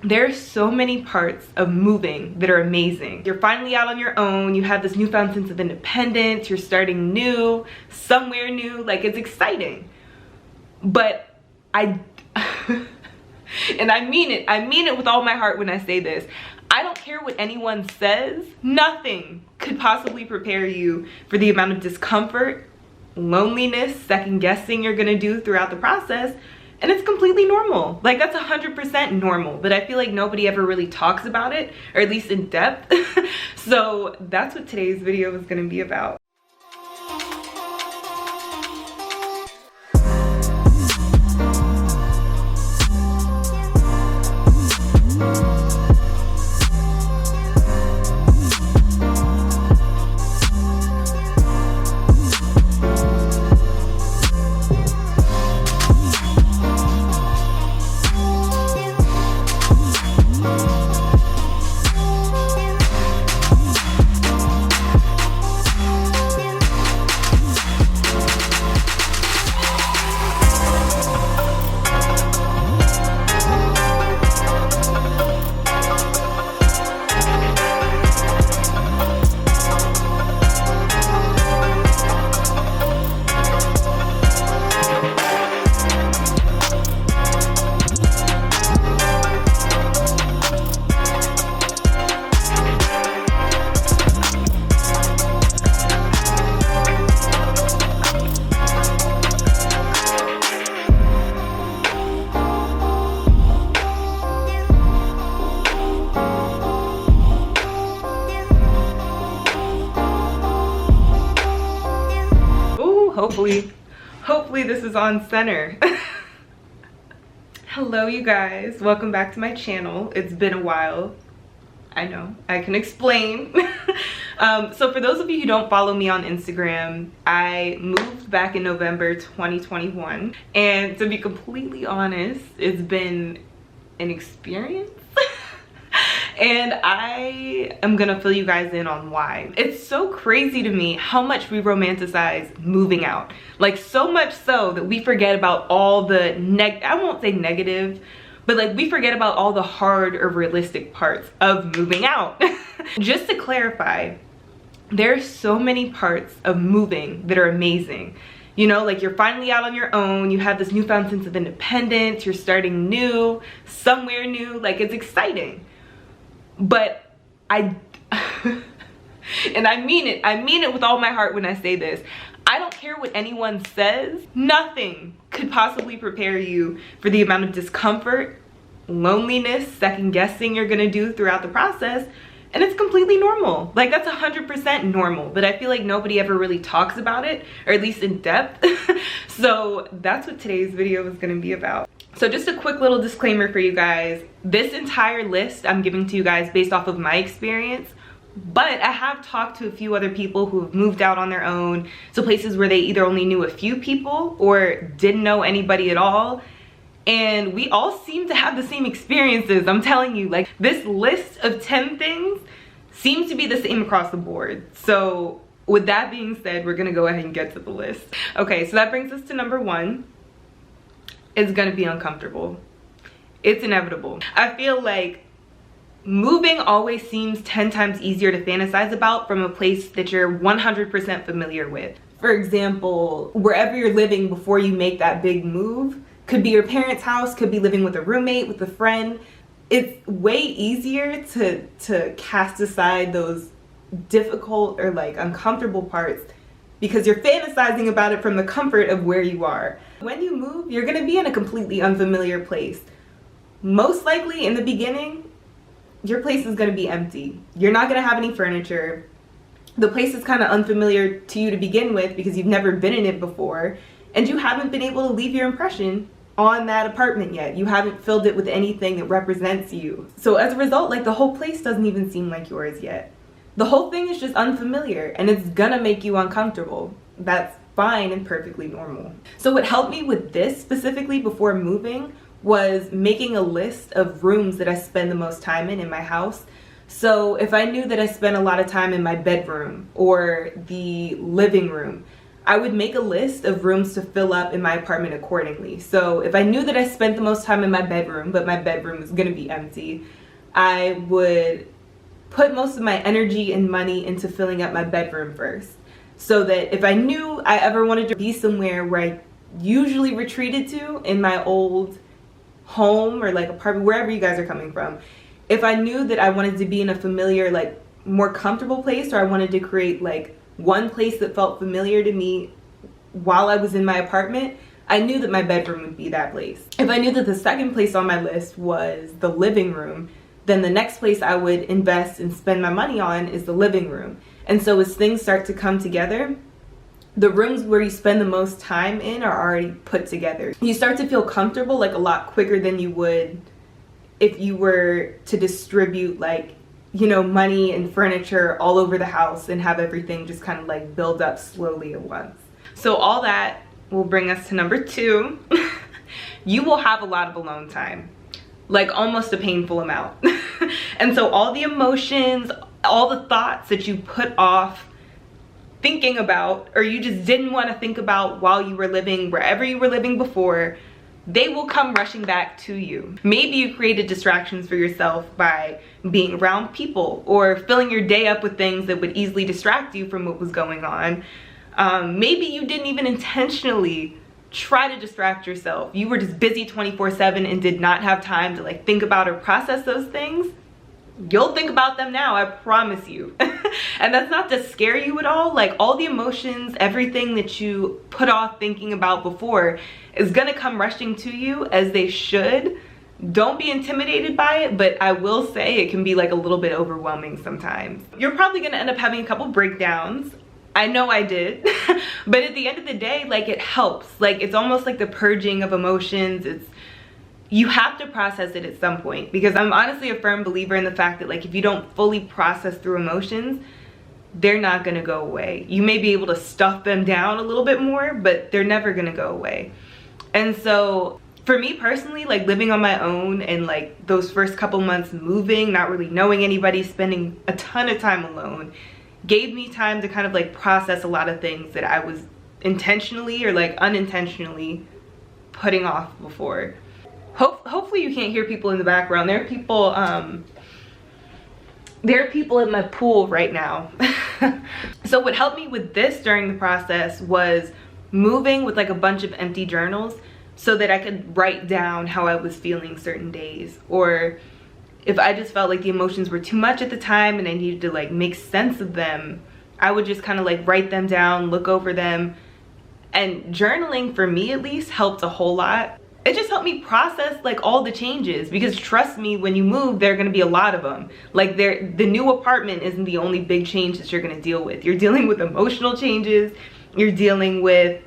There's so many parts of moving that are amazing. You're finally out on your own, you have this newfound sense of independence, you're starting new, somewhere new, like it's exciting. But and I mean it with all my heart when I say this. I don't care what anyone says, nothing could possibly prepare you for the amount of discomfort, loneliness, second guessing you're gonna do throughout the process. And it's completely normal. Like, that's 100% normal, but I feel like nobody ever really talks about it, or at least in depth. So that's what today's video is gonna be about. Hopefully this is on center. Hello you guys, welcome back to my channel. It's been a while. I know, I can explain. So for those of you who don't follow me on Instagram, I moved back in November 2021, and to be completely honest, it's been an experience. And I am gonna fill you guys in on why. It's so crazy to me how much we romanticize moving out. Like, so much so that we forget about all the I won't say negative, but like we forget about all the hard or realistic parts of moving out. Just to clarify, there's so many parts of moving that are amazing. You know, like you're finally out on your own, you have this newfound sense of independence, you're starting new, somewhere new, like it's exciting. But and I mean it with all my heart when I say this. I don't care what anyone says, nothing could possibly prepare you for the amount of discomfort, loneliness, second guessing you're gonna do throughout the process. And it's completely normal. Like, that's 100% normal, but I feel like nobody ever really talks about it, or at least in depth. So that's what today's video is gonna be about. So just a quick little disclaimer for you guys. This entire list I'm giving to you guys based off of my experience, but I have talked to a few other people who have moved out on their own, so places where they either only knew a few people or didn't know anybody at all. And we all seem to have the same experiences. I'm telling you, like, this list of 10 things seems to be the same across the board. So with that being said, we're gonna go ahead and get to the list. Okay, so that brings us to number 1. It's gonna be uncomfortable. It's inevitable. I feel like moving always seems 10 times easier to fantasize about from a place that you're 100% familiar with. For example, wherever you're living before you make that big move, could be your parents' house, could be living with a roommate, with a friend. It's way easier to cast aside those difficult or like uncomfortable parts because you're fantasizing about it from the comfort of where you are. When you move, you're gonna be in a completely unfamiliar place. Most likely in the beginning, your place is gonna be empty. You're not gonna have any furniture. The place is kind of unfamiliar to you to begin with because you've never been in it before, and you haven't been able to leave your impression on that apartment yet. You haven't filled it with anything that represents you. So as a result, like, the whole place doesn't even seem like yours yet. The whole thing is just unfamiliar, and it's gonna make you uncomfortable. That's fine and perfectly normal. So what helped me with this specifically before moving was making a list of rooms that I spend the most time in my house. So if I knew that I spent a lot of time in my bedroom or the living room, I would make a list of rooms to fill up in my apartment accordingly. So if I knew that I spent the most time in my bedroom, but my bedroom is gonna be empty, I would put most of my energy and money into filling up my bedroom first. So that if I knew I ever wanted to be somewhere where I usually retreated to in my old home or like apartment, wherever you guys are coming from, if I knew that I wanted to be in a familiar, like more comfortable place, or I wanted to create like one place that felt familiar to me while I was in my apartment, I knew that my bedroom would be that place. If I knew that the second place on my list was the living room, then the next place I would invest and spend my money on is the living room. And so as things start to come together, the rooms where you spend the most time in are already put together. You start to feel comfortable like a lot quicker than you would if you were to distribute like, you know, money and furniture all over the house and have everything just kind of like build up slowly at once. So all that will bring us to number 2. You will have a lot of alone time, like almost a painful amount. And so all the emotions, all the thoughts that you put off thinking about, or you just didn't want to think about while you were living wherever you were living before, they will come rushing back to you. Maybe you created distractions for yourself by being around people or filling your day up with things that would easily distract you from what was going on. Maybe you didn't even intentionally try to distract yourself. You were just busy 24/7 and did not have time to like think about or process those things. You'll think about them now, I promise you. And that's not to scare you at all. Like all the emotions, everything that you put off thinking about before is gonna come rushing to you, as they should. Don't be intimidated by it, but I will say it can be like a little bit overwhelming sometimes. You're probably gonna end up having a couple breakdowns. I know I did. But at the end of the day, like it helps. Like it's almost like the purging of emotions. You have to process it at some point, because I'm honestly a firm believer in the fact that like if you don't fully process through emotions, they're not gonna go away. You may be able to stuff them down a little bit more, but they're never gonna go away. And so for me personally, like living on my own and like those first couple months moving, not really knowing anybody, spending a ton of time alone, gave me time to kind of like process a lot of things that I was intentionally or like unintentionally putting off before. Hopefully you can't hear people in the background. There are people in my pool right now. So what helped me with this during the process was moving with like a bunch of empty journals so that I could write down how I was feeling certain days, or if I just felt like the emotions were too much at the time and I needed to like make sense of them, I would just kind of like write them down, look over them. And journaling, for me at least, helped a whole lot. It just helped me process like all the changes, because trust me, when you move, there are gonna be a lot of them. Like the new apartment isn't the only big change that you're gonna deal with. You're dealing with emotional changes, you're dealing with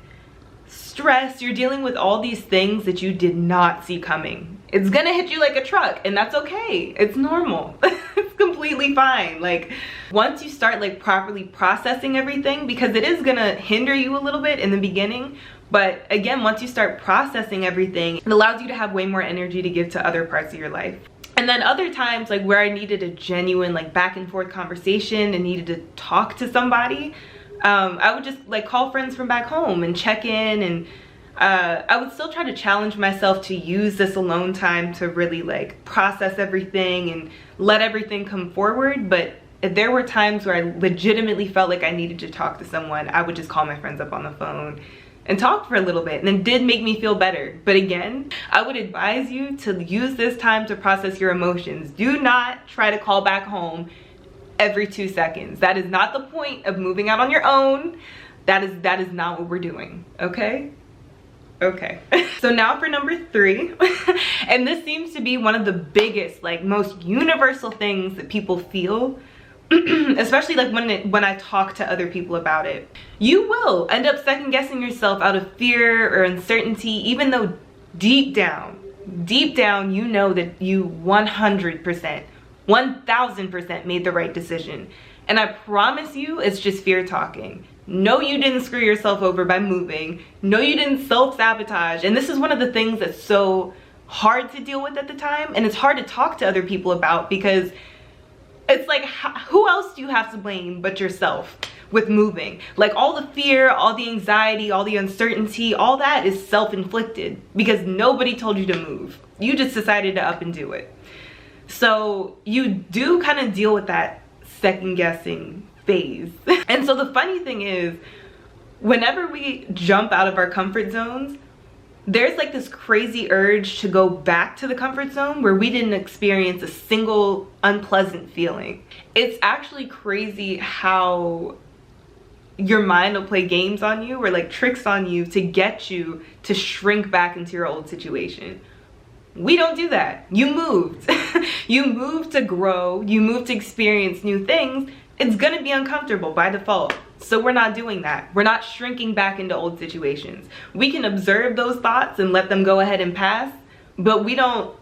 stress, you're dealing with all these things that you did not see coming. It's gonna hit you like a truck, and that's okay. It's normal. It's completely fine. Like once you start like properly processing everything, because it is gonna hinder you a little bit in the beginning, but again, once you start processing everything, it allows you to have way more energy to give to other parts of your life. And then other times, like where I needed a genuine like back and forth conversation and needed to talk to somebody, I would just like call friends from back home and check in, and I would still try to challenge myself to use this alone time to really like process everything and let everything come forward. But if there were times where I legitimately felt like I needed to talk to someone, I would just call my friends up on the phone and talk for a little bit, and it did make me feel better. But again, I would advise you to use this time to process your emotions. Do not try to call back home every 2 seconds. That is not the point of moving out on your own. That is not what we're doing, okay? Okay. So now for number 3, and this seems to be one of the biggest, like most universal things that people feel, especially like when I talk to other people about it. You will end up second guessing yourself out of fear or uncertainty, even though deep down you know that you 100%, 1000% made the right decision. And I promise you, it's just fear talking. No, you didn't screw yourself over by moving. No, you didn't self-sabotage. And this is one of the things that's so hard to deal with at the time, and it's hard to talk to other people about, because it's like, who else do you have to blame but yourself? with moving. Like all the fear, all the anxiety, all the uncertainty, all that is self-inflicted because nobody told you to move. You just decided to up and do it. So you do kind of deal with that second guessing phase. And so the funny thing is, whenever we jump out of our comfort zones, there's like this crazy urge to go back to the comfort zone where we didn't experience a single unpleasant feeling. It's actually crazy how your mind will play games on you or like tricks on you to get you to shrink back into your old situation. We don't do that. You moved. You moved to grow. You moved to experience new things. It's gonna be uncomfortable by default. So we're not doing that. We're not shrinking back into old situations. We can observe those thoughts and let them go ahead and pass, but we don't,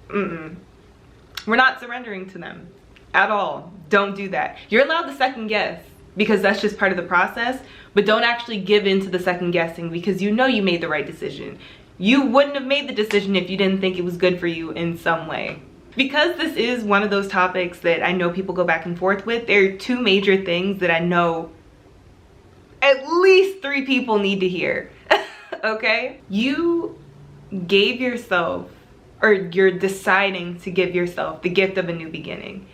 we're not surrendering to them at all. Don't do that. You're allowed to second guess because that's just part of the process, but don't actually give in to the second guessing because you know you made the right decision. You wouldn't have made the decision if you didn't think it was good for you in some way. Because this is one of those topics that I know people go back and forth with, there are two major things that I know at least 3 people need to hear. Okay? You gave yourself, or you're deciding to give yourself the gift of a new beginning.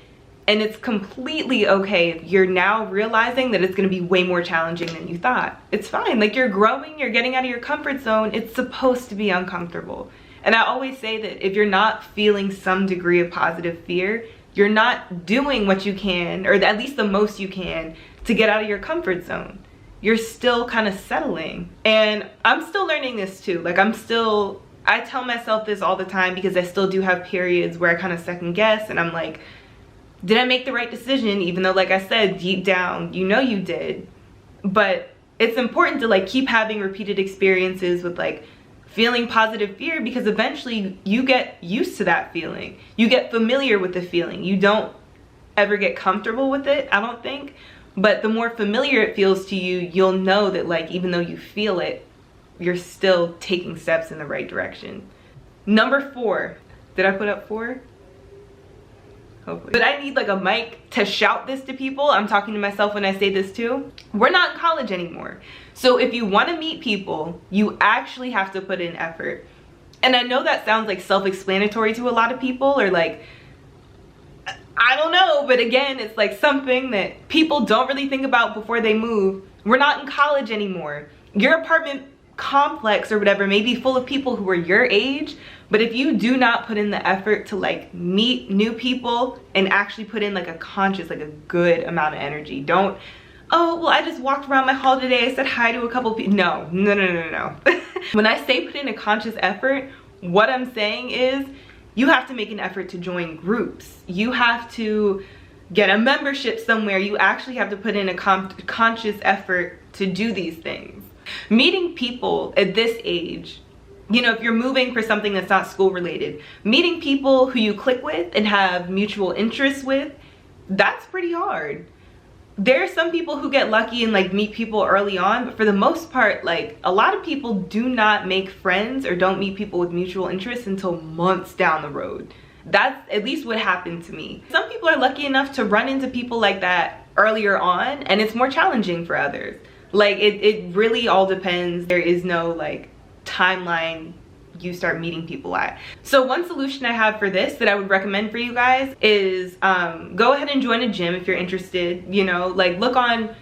And it's completely okay if you're now realizing that it's gonna be way more challenging than you thought. It's fine, like you're growing, you're getting out of your comfort zone, it's supposed to be uncomfortable. And I always say that if you're not feeling some degree of positive fear, you're not doing what you can, or at least the most you can, to get out of your comfort zone. You're still kind of settling. And I'm still learning this too. Like I tell myself this all the time because I still do have periods where I kind of second guess and I'm like, did I make the right decision? Even though, like I said, deep down, you know you did. But it's important to like keep having repeated experiences with like feeling positive fear because eventually you get used to that feeling. You get familiar with the feeling. You don't ever get comfortable with it, I don't think. But the more familiar it feels to you, you'll know that like even though you feel it, you're still taking steps in the right direction. Number 4. Did I put up 4? Hopefully. But I need like a mic to shout this to people. I'm talking to myself when I say this too. We're not in college anymore. So if you want to meet people, you actually have to put in effort. And I know that sounds like self-explanatory to a lot of people, or like, I don't know, but again, it's like something that people don't really think about before they move. We're not in college anymore. Your apartment complex or whatever may be full of people who are your age, but if you do not put in the effort to like meet new people and actually put in like a conscious, like a good amount of energy, don't, oh, well, I just walked around my hall today, I said hi to a couple people. No. When I say put in a conscious effort, what I'm saying is you have to make an effort to join groups. You have to get a membership somewhere. You actually have to put in a conscious effort to do these things. Meeting people at this age, you know, if you're moving for something that's not school related, meeting people who you click with and have mutual interests with, that's pretty hard. There are some people who get lucky and like meet people early on, but for the most part, like a lot of people do not make friends or don't meet people with mutual interests until months down the road. That's at least what happened to me. Some people are lucky enough to run into people like that earlier on, and it's more challenging for others. Like it really all depends. There is no like timeline you start meeting people at. So one solution I have for this that I would recommend for you guys is go ahead and join a gym if you're interested. You know, like look on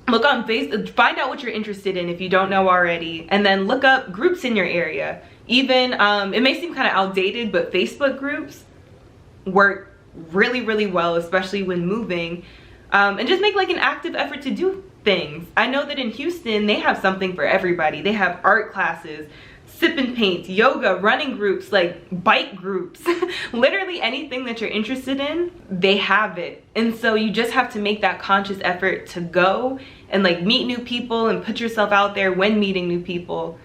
Facebook, find out what you're interested in if you don't know already, and then look up groups in your area. Even it may seem kind of outdated, but Facebook groups work really well, especially when moving, and just make like an active effort to do things. I know that in Houston they have something for everybody. They have art classes, sip and paint, yoga, running groups, like bike groups. Literally anything that you're interested in, they have it. And so you just have to make that conscious effort to go and like meet new people and put yourself out there when meeting new people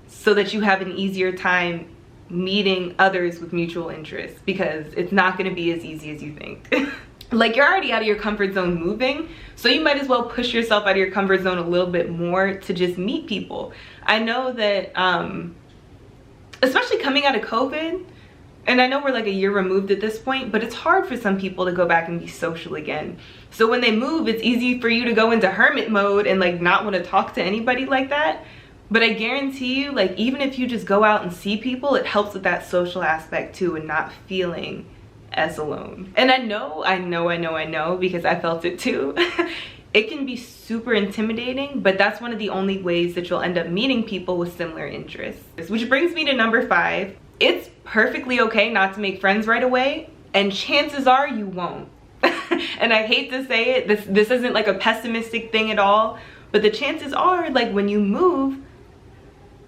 so that you have an easier time meeting others with mutual interests, because it's not going to be as easy as you think. Like you're already out of your comfort zone moving, so you might as well push yourself out of your comfort zone a little bit more to just meet people. I know that especially coming out of COVID, And I know we're like a year removed at this point, but it's hard for some people to go back and be social again. So when they move, it's easy for you to go into hermit mode and like not want to talk to anybody like that. But I guarantee you, like, even if you just go out and see people, it helps with that social aspect too, and not feeling as alone. And I know, because I felt it too. It can be super intimidating, but that's one of the only ways that you'll end up meeting people with similar interests. Which brings me to number 5. It's perfectly okay not to make friends right away, and chances are you won't. And I hate to say it, this isn't like a pessimistic thing at all, but the chances are, like, when you move,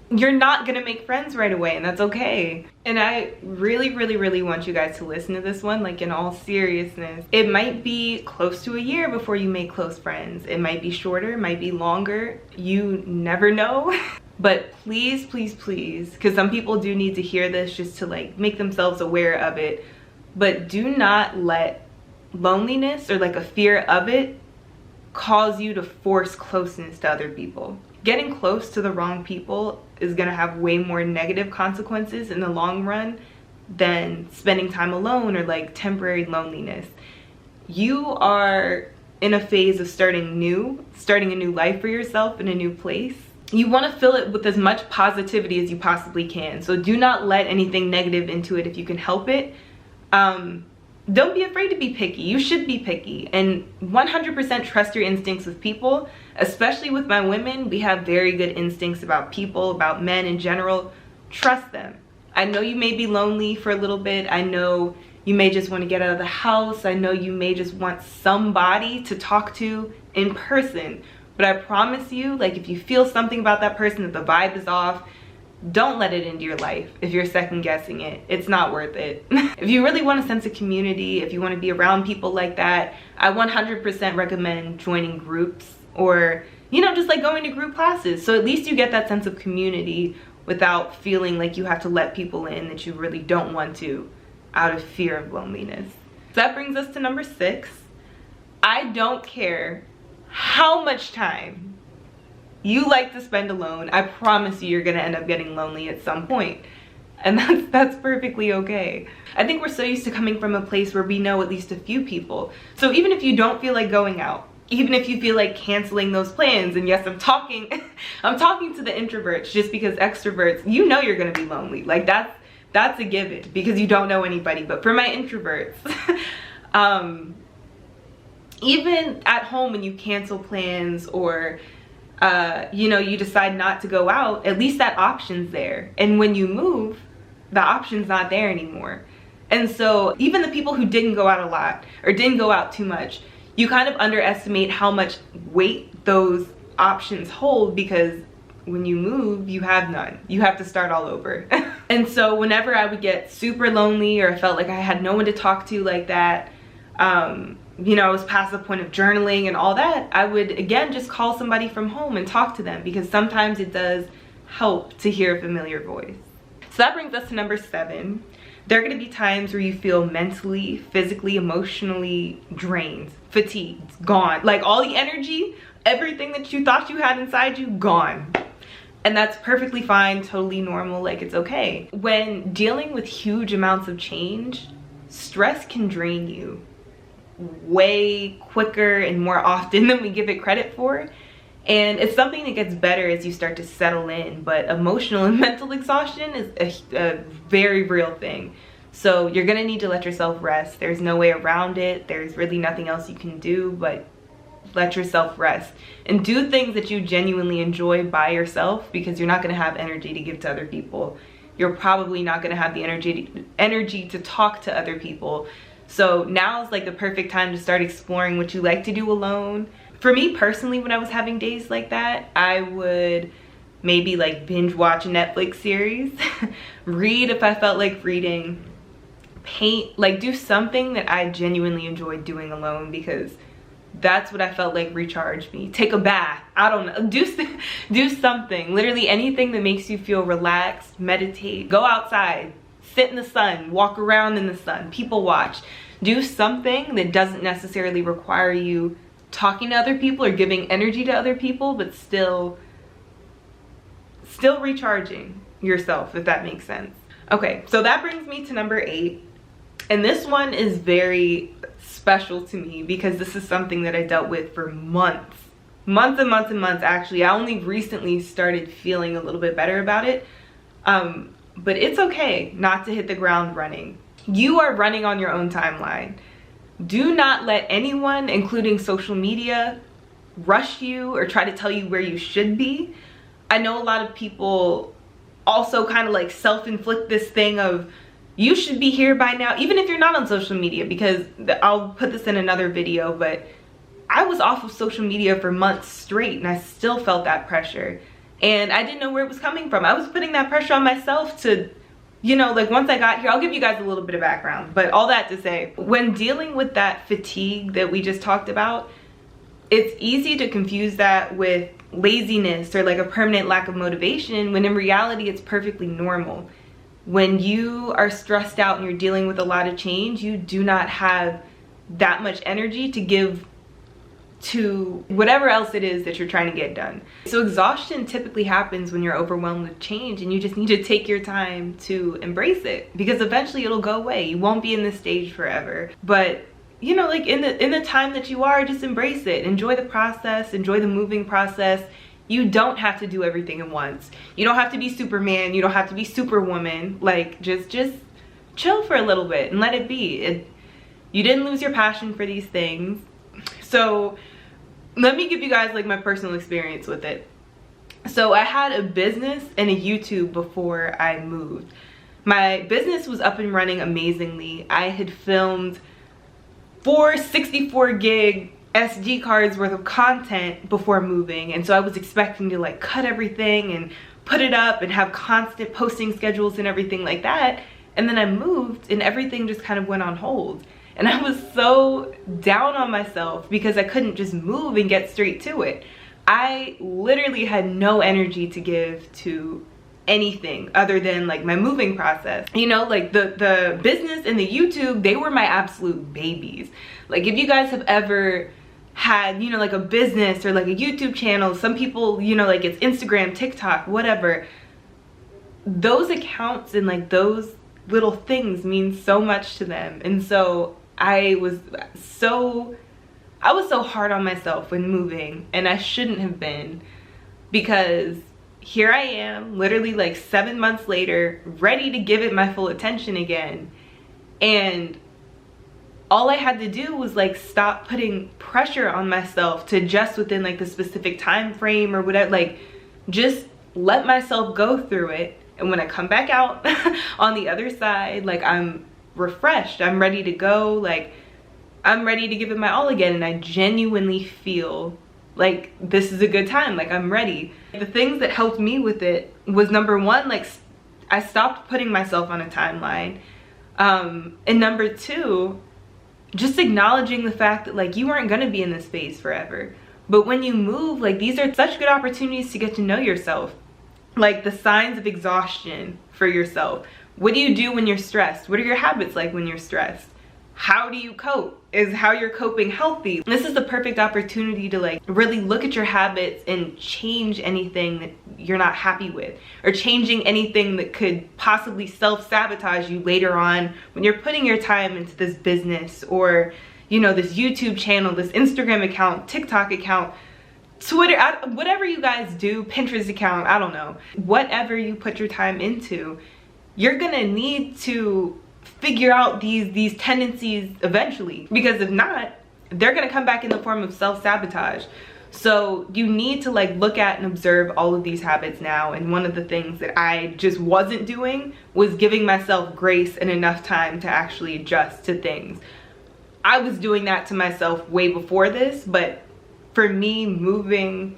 you're not gonna make friends right away, and that's okay. And I really want you guys to listen to this one, like, in all seriousness. It might be close to a year before you make close friends. It might be shorter, it might be longer. You never know. But please, because some people do need to hear this just to like make themselves aware of it, but do not let loneliness or like a fear of it cause you to force closeness to other people. Getting close to the wrong people is gonna have way more negative consequences in the long run than spending time alone or like temporary loneliness. You are in a phase of starting a new life for yourself in a new place. You want to fill it with as much positivity as you possibly can. So do not let anything negative into it if you can help it. Don't be afraid to be picky. You should be picky, and 100% trust your instincts with people. Especially with my women, we have very good instincts about people, about men in general. Trust them. I know you may be lonely for a little bit. I know you may just want to get out of the house. I know you may just want somebody to talk to in person. But I promise you, like, if you feel something about that person, that the vibe is off, don't let it into your life if you're second guessing it. It's not worth it. If you really want a sense of community, if you want to be around people like that, I 100% recommend joining groups, or, you know, just like going to group classes. So at least you get that sense of community without feeling like you have to let people in that you really don't want to out of fear of loneliness. So that brings us to number 6. I don't care how much time you like to spend alone, I promise you're gonna end up getting lonely at some point. And that's perfectly okay. I think we're so used to coming from a place where we know at least a few people. So even if you don't feel like going out, even if you feel like canceling those plans, and yes, I'm talking to the introverts, just because extroverts, you know you're gonna be lonely. Like that's a given because you don't know anybody. But for my introverts, even at home when you cancel plans or you know, you decide not to go out, at least that option's there. And when you move, the option's not there anymore. And so even the people who didn't go out a lot or didn't go out too much, you kind of underestimate how much weight those options hold, because when you move, you have none. You have to start all over. And so whenever I would get super lonely, or I felt like I had no one to talk to like that, you know, I was past the point of journaling and all that, I would again just call somebody from home and talk to them, because sometimes it does help to hear a familiar voice. So that brings us to number 7. There are going to be times where you feel mentally, physically, emotionally drained, fatigued, gone. Like all the energy, everything that you thought you had inside you, gone. And that's perfectly fine, totally normal, like it's okay. When dealing with huge amounts of change, stress can drain you way quicker and more often than we give it credit for. And it's something that gets better as you start to settle in, but emotional and mental exhaustion is a very real thing. So you're gonna need to let yourself rest. There's no way around it. There's really nothing else you can do but let yourself rest and do things that you genuinely enjoy by yourself, because you're not gonna have energy to give to other people. You're probably not gonna have the energy to talk to other people. So now is like the perfect time to start exploring what you like to do alone. For me personally, when I was having days like that, I would maybe like binge watch a Netflix series, read if I felt like reading, paint, like do something that I genuinely enjoyed doing alone, because that's what I felt like recharged me. Take a bath, I don't know, do something, literally anything that makes you feel relaxed. Meditate, go outside, sit in the sun, walk around in the sun, people watch. Do something that doesn't necessarily require you talking to other people or giving energy to other people, but still recharging yourself, if that makes sense. Okay, so that brings me to number 8. And this one is very special to me because this is something that I dealt with for months. Months and months and months, actually. I only recently started feeling a little bit better about it. But it's okay not to hit the ground running. You are running on your own timeline. Do not let anyone, including social media, rush you or try to tell you where you should be. I know a lot of people also kind of like self-inflict this thing of, you should be here by now, even if you're not on social media, because I'll put this in another video, but I was off of social media for months straight and I still felt that pressure. And I didn't know where it was coming from. I was putting that pressure on myself to, you know, like once I got here, I'll give you guys a little bit of background, but all that to say, when dealing with that fatigue that we just talked about, it's easy to confuse that with laziness or like a permanent lack of motivation, when in reality, it's perfectly normal. When you are stressed out and you're dealing with a lot of change, you do not have that much energy to give to whatever else it is that you're trying to get done. So exhaustion typically happens when you're overwhelmed with change, and you just need to take your time to embrace it, because eventually it'll go away. You won't be in this stage forever. But you know, like in the time that you are, just embrace it. Enjoy the process, enjoy the moving process. You don't have to do everything at once. You don't have to be Superman, you don't have to be Superwoman. Like just chill for a little bit and let it be. You didn't lose your passion for these things. So let me give you guys like my personal experience with it. So I had a business and a YouTube before I moved. My business was up and running amazingly. I had filmed 4 64 gig SD cards worth of content before moving, and so I was expecting to like cut everything and put it up and have constant posting schedules and everything like that. And then I moved and everything just kind of went on hold. And I was so down on myself because I couldn't just move and get straight to it. I literally had no energy to give to anything other than like my moving process. You know, like the business and the YouTube, they were my absolute babies. Like if you guys have ever had, you know, like a business or like a YouTube channel, some people, you know, like it's Instagram, TikTok, whatever, those accounts and like those little things mean so much to them. And so I was so hard on myself when moving, and I shouldn't have been, because here I am literally like 7 months later, ready to give it my full attention again. And all I had to do was like stop putting pressure on myself to adjust within like the specific time frame or whatever, like just let myself go through it. And when I come back out on the other side, like I'm refreshed, I'm ready to go, like I'm ready to give it my all again. And I genuinely feel like this is a good time, like I'm ready. The things that helped me with it was, number one, like I stopped putting myself on a timeline, and number two, just acknowledging the fact that like you aren't gonna be in this phase forever. But when you move, like these are such good opportunities to get to know yourself, like the signs of exhaustion for yourself. What do you do when you're stressed? What are your habits like when you're stressed? How do you cope? Is how you're coping healthy? This is the perfect opportunity to like really look at your habits and change anything that you're not happy with, or changing anything that could possibly self-sabotage you later on when you're putting your time into this business, or you know, this YouTube channel, this Instagram account, TikTok account, Twitter, whatever you guys do, Pinterest account, I don't know. Whatever you put your time into, you're gonna need to figure out these tendencies eventually, because if not, they're gonna come back in the form of self-sabotage. So you need to like look at and observe all of these habits now. And one of the things that I just wasn't doing was giving myself grace and enough time to actually adjust to things. I was doing that to myself way before this, but for me, moving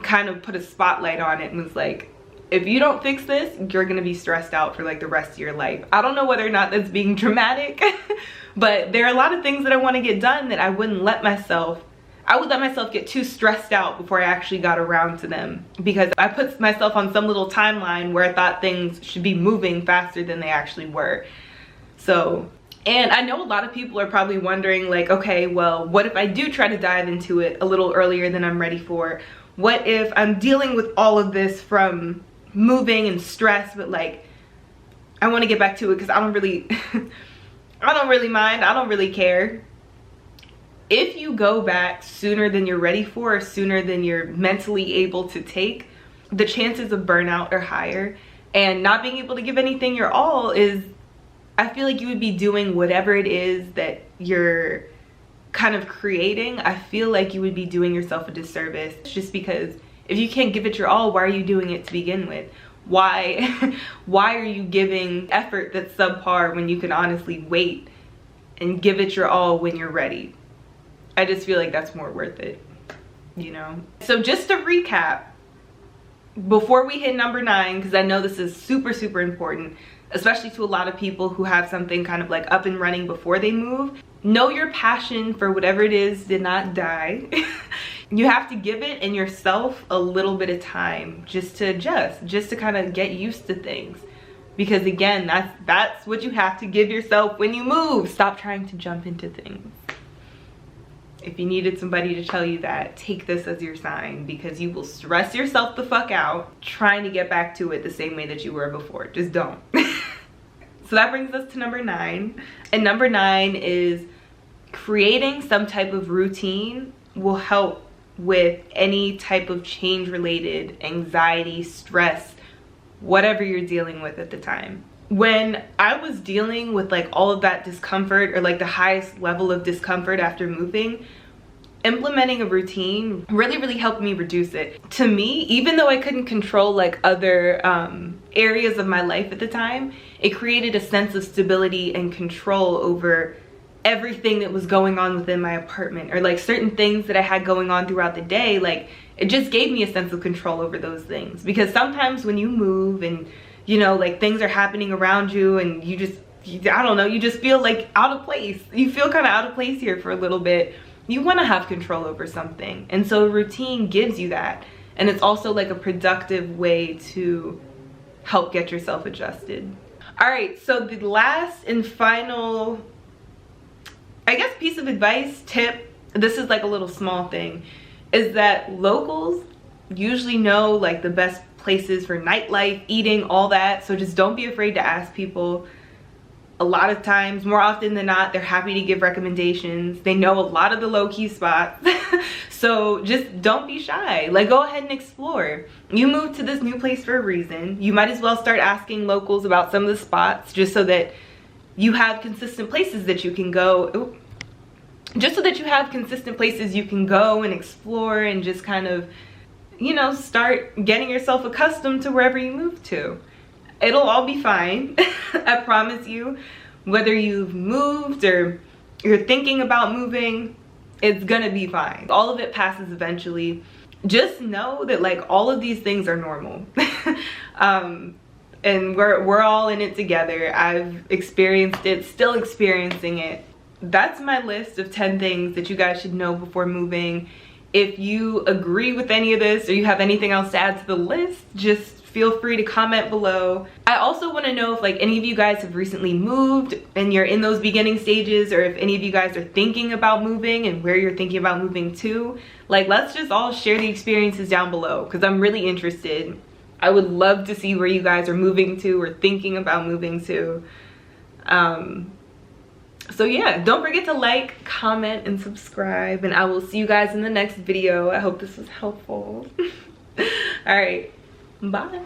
kind of put a spotlight on it and was like, if you don't fix this, you're gonna be stressed out for like the rest of your life. I don't know whether or not that's being dramatic, but there are a lot of things that I wanna get done that I would let myself get too stressed out before I actually got around to them, because I put myself on some little timeline where I thought things should be moving faster than they actually were. So, and I know a lot of people are probably wondering like, okay, well, what if I do try to dive into it a little earlier than I'm ready for? What if I'm dealing with all of this from moving and stress, but like I want to get back to it because I don't really I don't really mind. I don't really care. If you go back sooner than you're ready for, or sooner than you're mentally able to take, the chances of burnout are higher. And not being able to give anything your all is, I feel like you would be doing whatever it is that you're kind of creating. I feel like you would be doing yourself a disservice, just because if you can't give it your all, why are you doing it to begin with? Why are you giving effort that's subpar when you can honestly wait and give it your all when you're ready? I just feel like that's more worth it, you know? So just to recap, before we hit number 9, because I know this is super, super important, especially to a lot of people who have something kind of like up and running before they move. Know your passion for whatever it is did not die. You have to give it and yourself a little bit of time just to adjust, just to kind of get used to things. Because again, that's what you have to give yourself when you move. Stop trying to jump into things. If you needed somebody to tell you that, take this as your sign, because you will stress yourself the fuck out trying to get back to it the same way that you were before. Just don't. So that brings us to number 9. And number 9 is creating some type of routine will help with any type of change related anxiety, stress, whatever you're dealing with at the time. When I was dealing with like all of that discomfort, or like the highest level of discomfort after moving, implementing a routine really helped me reduce it. To me, even though I couldn't control like other areas of my life at the time, it created a sense of stability and control over everything that was going on within my apartment, or like certain things that I had going on throughout the day. Like, it just gave me a sense of control over those things, because sometimes when you move and you know, like things are happening around you and you just, I don't know, you just feel like out of place. You feel kind of out of place here for a little bit. You want to have control over something. And so a routine gives you that. And it's also like a productive way to help get yourself adjusted. All right, so the last and final, I guess, piece of advice, tip, this is like a little small thing, is that locals usually know like the best places for nightlife, eating, all that. So just don't be afraid to ask people. A lot of times, more often than not, they're happy to give recommendations. They know a lot of the low-key spots. So just don't be shy. Like, go ahead and explore. You moved to this new place for a reason. You might as well start asking locals about some of the spots, just so that you have consistent places that you can go. Ooh. Just so that you have consistent places you can go and explore, and just kind of, you know, start getting yourself accustomed to wherever you move to. It'll all be fine. I promise you. Whether you've moved or you're thinking about moving, it's gonna be fine. All of it passes eventually. Just know that like all of these things are normal. And we're all in it together. I've experienced it, still experiencing it. That's my list of 10 things that you guys should know before moving. If you agree with any of this, or you have anything else to add to the list, just feel free to comment below. I also want to know if like any of you guys have recently moved and you're in those beginning stages, or if any of you guys are thinking about moving and where you're thinking about moving to. Like, let's just all share the experiences down below, because I'm really interested. I would love to see where you guys are moving to or thinking about moving to. So yeah, don't forget to like, comment, and subscribe, and I will see you guys in the next video. I hope this was helpful. All right, bye.